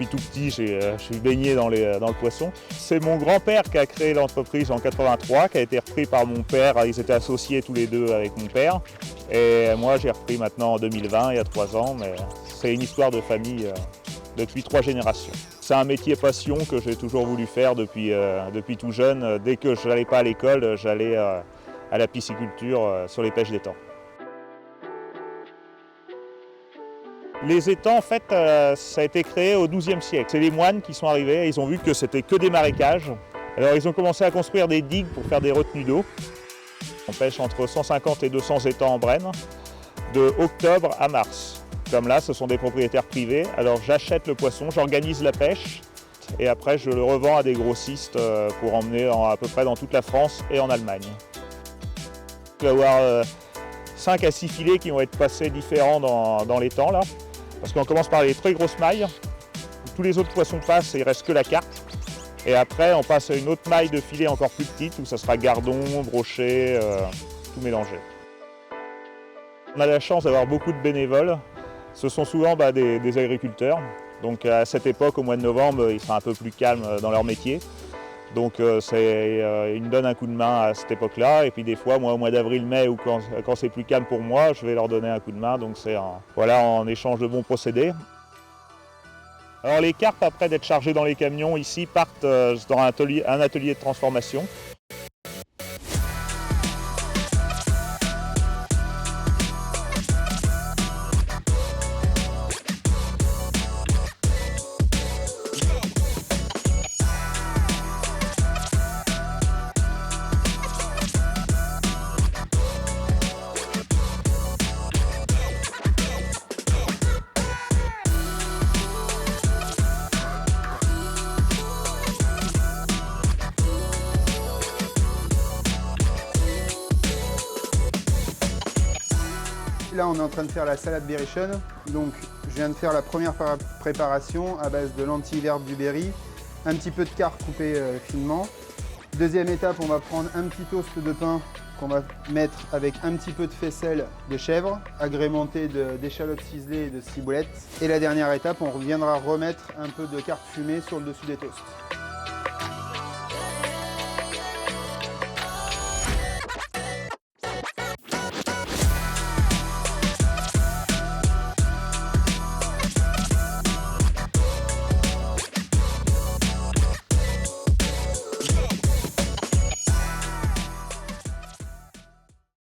tout petit, je suis baigné dans le poisson. C'est mon grand-père qui a créé l'entreprise en 83, qui a été repris par mon père. Ils étaient associés tous les deux avec mon père. Et moi, j'ai repris maintenant en 2020, il y a 3 ans. Mais c'est une histoire de famille depuis 3 générations. C'est un métier passion que j'ai toujours voulu faire depuis tout jeune. Dès que je n'allais pas à l'école, j'allais à la pisciculture sur les pêches d'étang. Les étangs, en fait, ça a été créé au XIIe siècle. C'est les moines qui sont arrivés, ils ont vu que c'était que des marécages. Alors ils ont commencé à construire des digues pour faire des retenues d'eau. On pêche entre 150 et 200 étangs en Brenne, de octobre à mars. Comme là, ce sont des propriétaires privés. Alors j'achète le poisson, j'organise la pêche et après je le revends à des grossistes pour emmener à peu près dans toute la France et en Allemagne. Il va y avoir 5 à 6 filets qui vont être passés différents dans l'étang là. Parce qu'on commence par les très grosses mailles, tous les autres poissons passent et il ne reste que la carpe. Et après, on passe à une autre maille de filet encore plus petite où ça sera gardon, brochet, tout mélangé. On a la chance d'avoir beaucoup de bénévoles. Ce sont souvent des agriculteurs. Donc à cette époque, au mois de novembre, ils sont un peu plus calmes dans leur métier. Donc ils me donnent un coup de main à cette époque-là. Et puis des fois, moi, au mois d'avril, mai, ou quand c'est plus calme pour moi, je vais leur donner un coup de main. Donc c'est en échange de bons procédés. Alors les carpes, après d'être chargées dans les camions, ici partent dans un atelier de transformation. Là, on est en train de faire la salade berrichonne. Donc, je viens de faire la première préparation à base de lentilles vertes du berry, un petit peu de carpe coupée finement. Deuxième étape, on va prendre un petit toast de pain qu'on va mettre avec un petit peu de faisselle de chèvre, agrémenté d'échalotes ciselées et de ciboulettes. Et la dernière étape, on reviendra remettre un peu de carpe fumée sur le dessus des toasts.